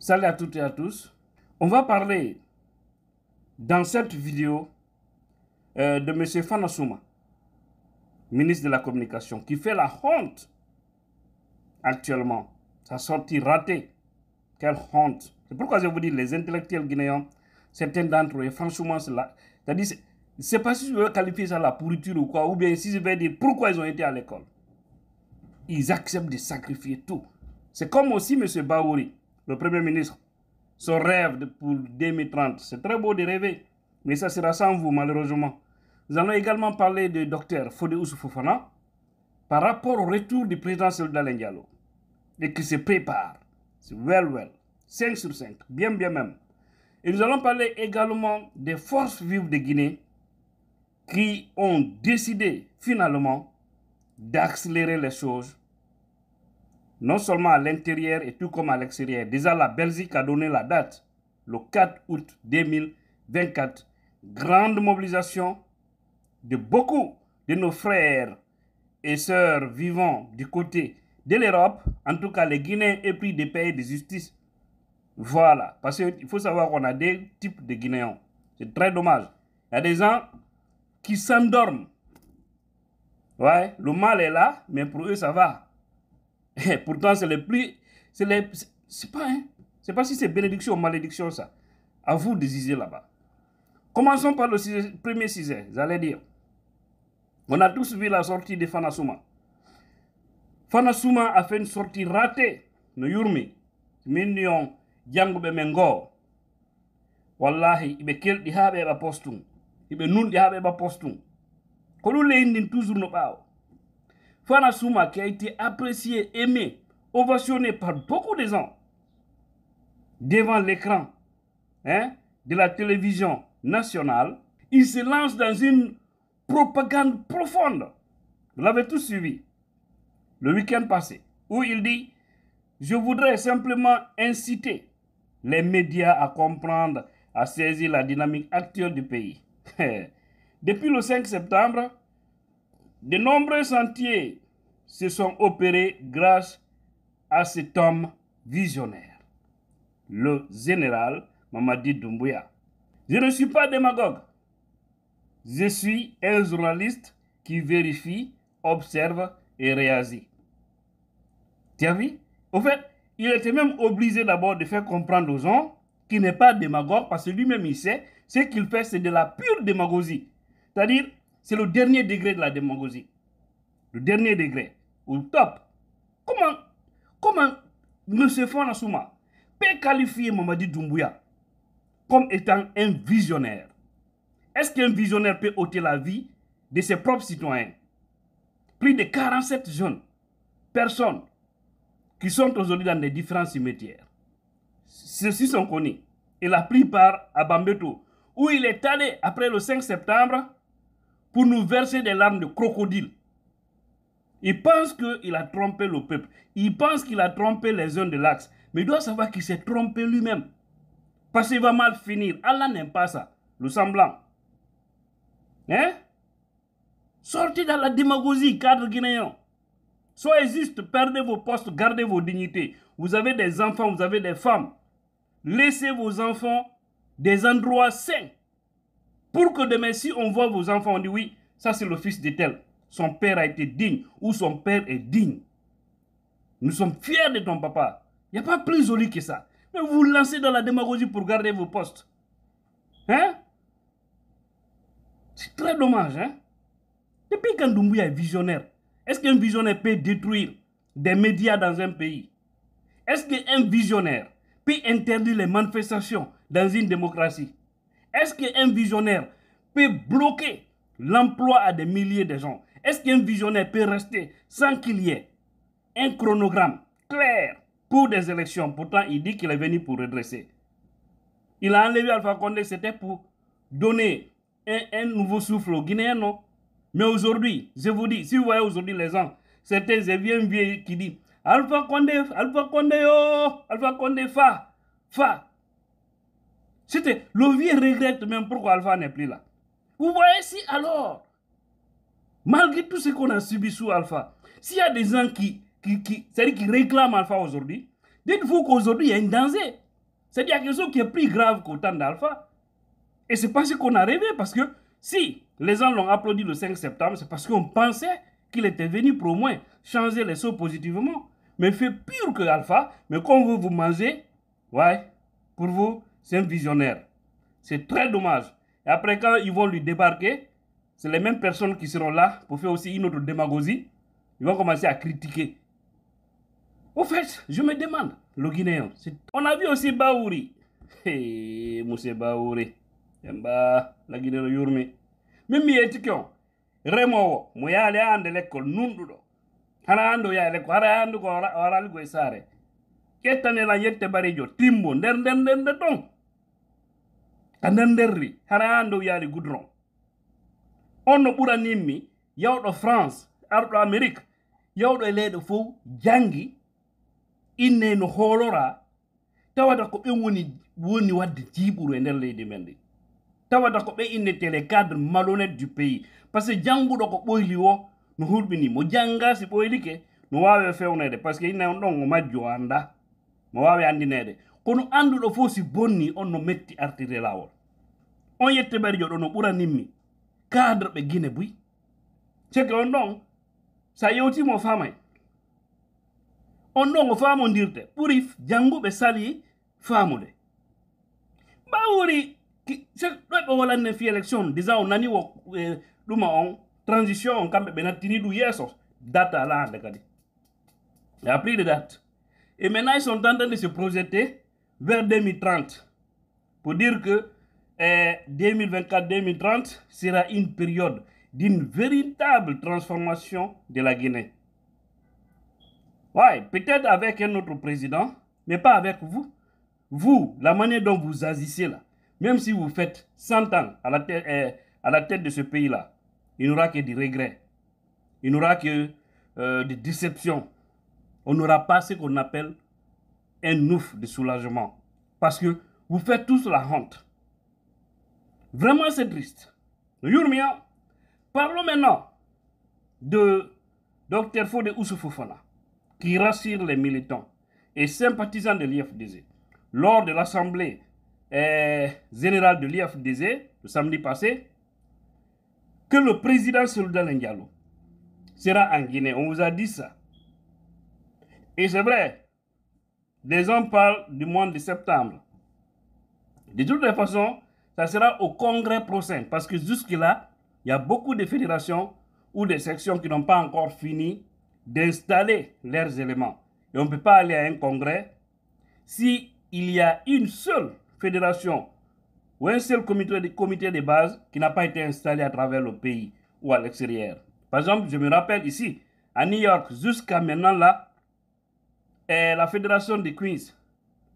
Salut à toutes et à tous. On va parler dans cette vidéo de M. Fana-Souma, ministre de la Communication, qui fait la honte actuellement. Sa sortie ratée. Quelle honte. C'est pourquoi je vous dis, les intellectuels guinéens, certains d'entre eux, franchement, c'est-à-dire, c'est pas si je veux qualifier ça la pourriture ou quoi, ou bien si je vais dire pourquoi ils ont été à l'école. Ils acceptent de sacrifier tout. C'est comme aussi M. Baouri, le Premier ministre. Son rêve pour 2030, c'est très beau de rêver, mais ça sera sans vous malheureusement. Nous allons également parler de Dr Fodé Oussoufou-Fofana par rapport au retour du président Cellou Diallo et qui se prépare. C'est well. 5 sur 5, bien même. Et nous allons parler également des forces vives de Guinée qui ont décidé finalement d'accélérer les choses, non seulement à l'intérieur et tout comme à l'extérieur. Déjà, la Belgique a donné la date, le 4 août 2024. Grande mobilisation de beaucoup de nos frères et sœurs vivant du côté de l'Europe, en tout cas les Guinéens épris des pays de justice. Voilà, parce qu'il faut savoir qu'on a des types de Guinéens. C'est très dommage. Il y a des gens qui s'endorment. Ouais, le mal est là, mais pour eux, ça va. Et pourtant, c'est le plus... C'est pas si c'est bénédiction ou malédiction, ça. À vous de juger là-bas. Commençons par le premier sujet, j'allais dire. On a tous vu la sortie de Fana-Souma. Fana-Souma a fait une sortie ratée. No yurmi. Mignon, Djangoube Mengo. Wallahi, ibe kel di habe ba postum. Ibe nun di habe ba postum. Kolu le toujours no bao. Fana-Souma qui a été apprécié, aimé, ovationné par beaucoup de gens devant l'écran de la télévision nationale, il se lance dans une propagande profonde. Vous l'avez tous suivi le week-end passé, où il dit « Je voudrais simplement inciter les médias à comprendre, à saisir la dynamique actuelle du pays. » Depuis le 5 septembre, de nombreux sentiers se sont opérés grâce à cet homme visionnaire, le général Mamadi Doumbouya. Je ne suis pas démagogue. Je suis un journaliste qui vérifie, observe et réagit. Tu as vu? Au fait, il était même obligé d'abord de faire comprendre aux gens qu'il n'est pas démagogue parce que lui-même il sait ce qu'il fait, c'est de la pure démagogie. C'est-à-dire, c'est le dernier degré de la démagogie. Le dernier degré, au top. Comment M. Fana-Souma peut qualifier Mamadi Doumbouya comme étant un visionnaire? Est-ce qu'un visionnaire peut ôter la vie de ses propres citoyens? Plus de 47 jeunes personnes qui sont aujourd'hui dans les différents cimetières. Ceux-ci sont connus. Et la plupart à Bambeto, où il est allé après le 5 septembre pour nous verser des larmes de crocodile. Il pense qu'il a trompé le peuple. Il pense qu'il a trompé les zones de l'axe. Mais il doit savoir qu'il s'est trompé lui-même. Parce qu'il va mal finir. Allah n'aime pas ça. Le semblant. Sortez dans la démagogie, cadre guinéen. Soyez juste, perdez vos postes, gardez vos dignités. Vous avez des enfants, vous avez des femmes. Laissez vos enfants des endroits sains. Pour que demain, si on voit vos enfants, on dit oui, ça c'est le fils de tel. Son père a été digne ou son père est digne. Nous sommes fiers de ton papa. Il n'y a pas plus joli que ça. Mais vous vous lancez dans la démagogie pour garder vos postes. C'est très dommage. Depuis quand Doumbouya est visionnaire, est-ce qu'un visionnaire peut détruire des médias dans un pays? Est-ce qu'un visionnaire peut interdire les manifestations dans une démocratie? Est-ce qu'un visionnaire peut bloquer l'emploi à des milliers de gens? Est-ce qu'un visionnaire peut rester sans qu'il y ait un chronogramme clair pour des élections? Pourtant, il dit qu'il est venu pour redresser. Il a enlevé Alpha Condé, c'était pour donner un nouveau souffle aux Guinéens, non? Mais aujourd'hui, je vous dis, si vous voyez aujourd'hui les gens, certains vieux qui disent Alpha Condé, oh, Alpha Condé, fa. C'était, le vieux regrette même pourquoi Alpha n'est plus là. Vous voyez si alors, malgré tout ce qu'on a subi sous Alpha, s'il y a des gens qui réclament Alpha aujourd'hui, dites-vous qu'aujourd'hui il y a un danger. C'est quelque chose qui est plus grave qu'au temps d'Alpha. Et c'est pas ce qu'on a rêvé, parce que si les gens l'ont applaudi le 5 septembre, c'est parce qu'on pensait qu'il était venu pour au moins changer les choses positivement. Mais il fait pire que Alpha, mais quand on veut vous manger, ouais, pour vous, c'est un visionnaire. C'est très dommage. Et après, quand ils vont lui débarquer, c'est les mêmes personnes qui seront là pour faire aussi une autre démagogie. Ils vont commencer à critiquer. Au fait, je me demande, le Guinéen, on a vu aussi Baouri. Hey, monsieur Baouri. Yamba, la Guinée de Yurmi. Mimi etikyon, Remo, moyale ande l'école, nundudo. Hana ando ya l'école, hana ando ko oral go sare. Ketane la yette barijo, timbo, nder don. Kandenderri, hana ando ya li goudron. On no ɓura nimmi yawɗo France arɗo Amérique yawɗo e leyɗe fof jangi inne no hoolora tawata ko ɓe woni wadde jiiɓuru e nder leydi men ndi tawata ko ɓe innete les cadres malhonnêtes du pays par ce que janguɗo ko ɓoyli o no hulɓini mo janga si ɓoylike no wawi fewnede par ce que inne on ɗon o majjo o anda mo wawi andinede kono anduɗo fof si bonni on no metti artirde lawol on yette ɓerjo ɗo no ɓura nimmi cadre ɓe Guinée buy c'est que on ɗon sa yewtimo famay on ɗon o famodirte ɓuri janguɓe sali famude ɓawori ɗoɓe walanne fi élection déjà on nani wo ɗuma on transition on kamɓe ɓe nattini ɗum yeeso date ala hande kadi il y a plus de date et maintenant ils sont en train de se projeter vers 2030 pour dire que 2024-2030 sera une période d'une véritable transformation de la Guinée. Ouais, peut-être avec un autre président, mais pas avec vous. Vous, la manière dont vous agissez là, même si vous faites 100 ans à la tête de ce pays-là, il n'y aura que des regrets. Il n'y aura que des déceptions. On n'aura pas ce qu'on appelle un ouf de soulagement. Parce que vous faites tous la honte. Vraiment, c'est triste. Yurmia, parlons maintenant de Dr Fodé Oussoufou-Fofana, qui rassure les militants et sympathisants de l'IFDZ. Lors de l'Assemblée générale de l'IFDZ, le samedi passé, que le président Selouda Diallo sera en Guinée. On vous a dit ça. Et c'est vrai, les gens parlent du mois de septembre. De toutes les façons, ça sera au congrès prochain, parce que jusque-là, il y a beaucoup de fédérations ou de sections qui n'ont pas encore fini d'installer leurs éléments. Et on ne peut pas aller à un congrès s'il y a une seule fédération ou un seul comité de base qui n'a pas été installé à travers le pays ou à l'extérieur. Par exemple, je me rappelle ici, à New York, jusqu'à maintenant là, la fédération de Queens,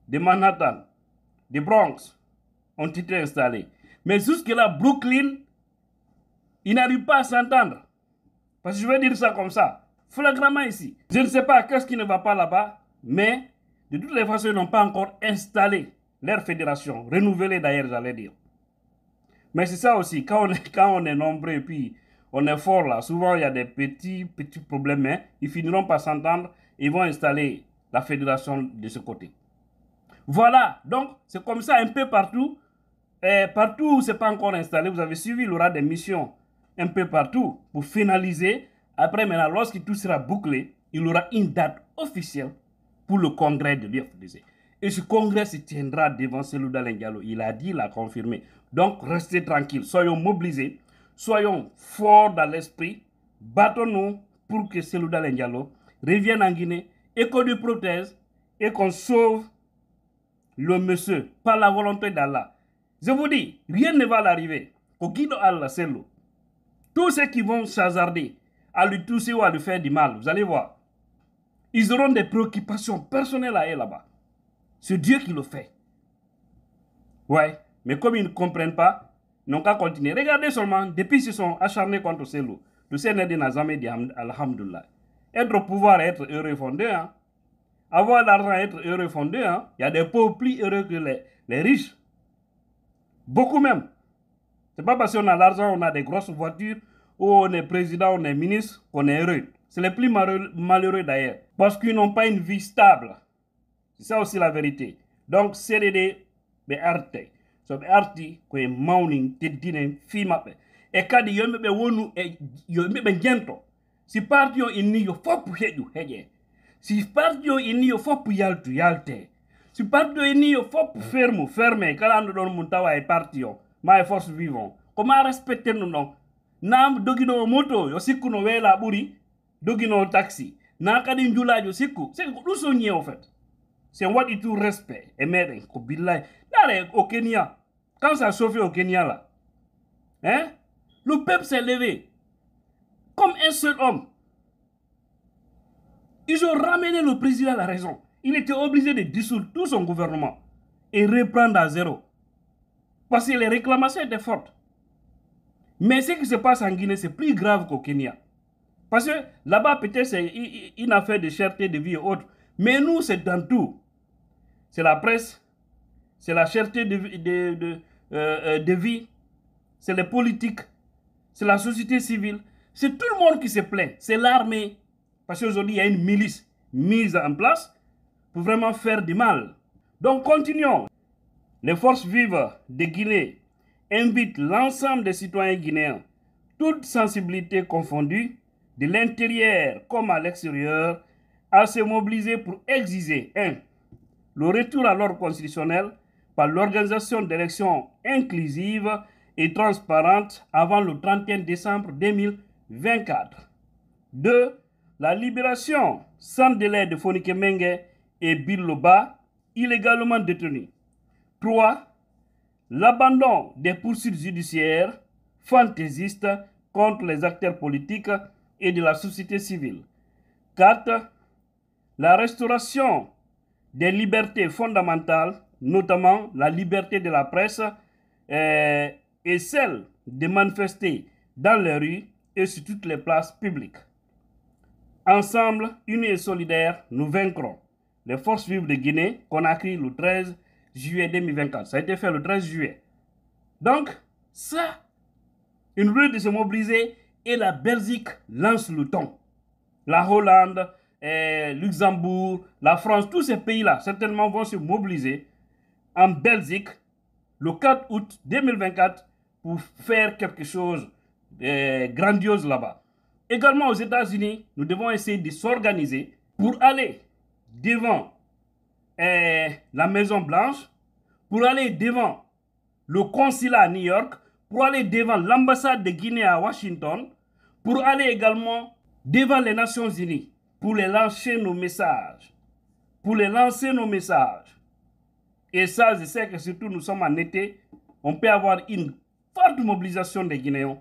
de Manhattan, de Bronx, ont été installés. Mais jusque-là, Brooklyn, ils n'arrivent pas à s'entendre. Parce que je vais dire ça comme ça, flagramment ici. Je ne sais pas qu'est-ce qui ne va pas là-bas, mais de toutes les façons, ils n'ont pas encore installé leur fédération, renouvelée d'ailleurs, j'allais dire. Mais c'est ça aussi, quand on est nombreux et puis on est fort là, souvent il y a des petits problèmes, mais ils finiront par s'entendre et ils vont installer la fédération de ce côté. Voilà, donc c'est comme ça un peu partout. Et partout où ce n'est pas encore installé, vous avez suivi, il y aura des missions un peu partout pour finaliser. Après, maintenant, lorsque tout sera bouclé, il y aura une date officielle pour le congrès de l'IFDZ. Et ce congrès se tiendra devant Selouda Diallo. Il a dit, il a confirmé. Donc, restez tranquilles, soyons mobilisés, soyons forts dans l'esprit, battons-nous pour que Selouda Diallo revienne en Guinée et qu'on lui protège et qu'on sauve le monsieur par la volonté d'Allah. Je vous dis, rien ne va l'arriver. Au guide Allah, c'est l'eau. Tous ceux qui vont s'hasarder à lui toucher ou à lui faire du mal, vous allez voir, ils auront des préoccupations personnelles à eux là-bas. C'est Dieu qui le fait. Ouais, mais comme ils ne comprennent pas, ils n'ont qu'à continuer. Regardez seulement, depuis qu'ils se sont acharnés contre Selou, le Seigneur n'a jamais dit Alhamdulillah. Être au pouvoir et être heureux fondé, hein. Avoir l'argent et être heureux fondé, hein. Il y a des pauvres plus heureux que les riches. Beaucoup même. C'est pas parce qu'on a l'argent, on a des grosses voitures, ou on est président, on est ministre, qu'on est heureux. C'est les plus malheureux d'ailleurs. Parce qu'ils n'ont pas une vie stable. C'est ça aussi la vérité. Donc CDD be arte. So be arti ko e mawning teddinen fi mabbe. E kadi yombe be wonu e yombe be gento. Si parti yo inni yo fop heju heje. Si parti yo inni yo fop yaltu yalte. Si parti yo inni yo fop ferme kala ando don mun tawa e parti yo ma e force vivant. Comment respecter nous non? Nam dogino moto yo sikku no wela buri dogino taxi. Na kadi njulajo sikku. C'est ko so ñe en fait. C'est what it tout respect et merde ko billahi. Là au Kenya, quand ça a chauffé au Kenya là, hein? Le peuple s'est levé comme un seul homme. Ils ont ramené le président à la raison. Il était obligé de dissoudre tout son gouvernement et reprendre à zéro. Parce que les réclamations étaient fortes. Mais ce qui se passe en Guinée, c'est plus grave qu'au Kenya. Parce que là-bas, peut-être, c'est une affaire de cherté de vie et autres. Mais nous, c'est dans tout. C'est la presse, c'est la cherté de vie, c'est les politiques, c'est la société civile. C'est tout le monde qui se plaint. C'est l'armée. Parce qu'aujourd'hui, il y a une milice mise en place pour vraiment faire du mal. Donc, continuons. Les forces vives de Guinée invitent l'ensemble des citoyens guinéens, toutes sensibilités confondues, de l'intérieur comme à l'extérieur, à se mobiliser pour exiger 1. Le retour à l'ordre constitutionnel par l'organisation d'élections inclusives et transparentes avant le 31 décembre 2024. 2. La libération sans délai de Fonike Mengue et Bill Loba, illégalement détenus. 3. L'abandon des poursuites judiciaires fantaisistes contre les acteurs politiques et de la société civile. 4. La restauration des libertés fondamentales, notamment la liberté de la presse et celle de manifester dans les rues et sur toutes les places publiques. Ensemble, unis et solidaires, nous vaincrons. Les forces vives de Guinée, Conakry le 13 juillet 2024. Ça a été fait le 13 juillet. Donc, ça, une rue de se mobiliser et la Belgique lance le ton. La Hollande, Luxembourg, la France, tous ces pays-là, certainement vont se mobiliser en Belgique le 4 août 2024 pour faire quelque chose de grandiose là-bas. Également aux États-Unis, nous devons essayer de s'organiser pour aller devant la Maison Blanche, pour aller devant le consulat à New York, pour aller devant l'ambassade de Guinée à Washington, pour aller également devant les Nations Unies, pour les lancer nos messages. Pour les lancer nos messages. Et ça, je sais que surtout nous sommes en été, on peut avoir une forte mobilisation des Guinéens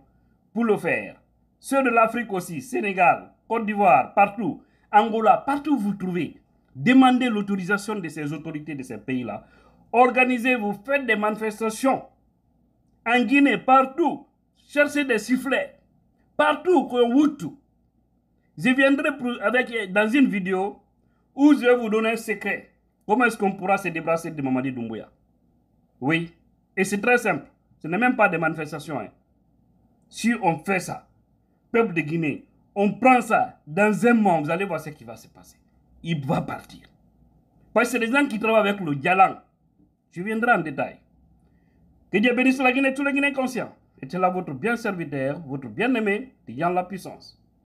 pour le faire. Ceux de l'Afrique aussi, Sénégal, Côte d'Ivoire, partout, Angola, partout où vous trouvez, demandez l'autorisation de ces autorités de ces pays-là. Organisez, vous faites des manifestations. En Guinée, partout, cherchez des sifflets. Partout, tout. Je viendrai dans une vidéo où je vais vous donner un secret. Comment est-ce qu'on pourra se débarrasser de Mamadi Doumbouya? Oui, et c'est très simple. Ce n'est même pas des manifestations. Hein. Si on fait ça, peuple de Guinée, on prend ça, dans un mois, vous allez voir ce qui va se passer. Il va partir. Parce que c'est des gens qui travaillent avec le Dialang. Je viendrai en détail. Que Dieu bénisse la Guinée, tous les Guinéens conscients. Et c'est là votre bien serviteur, votre bien-aimé, Dian la puissance.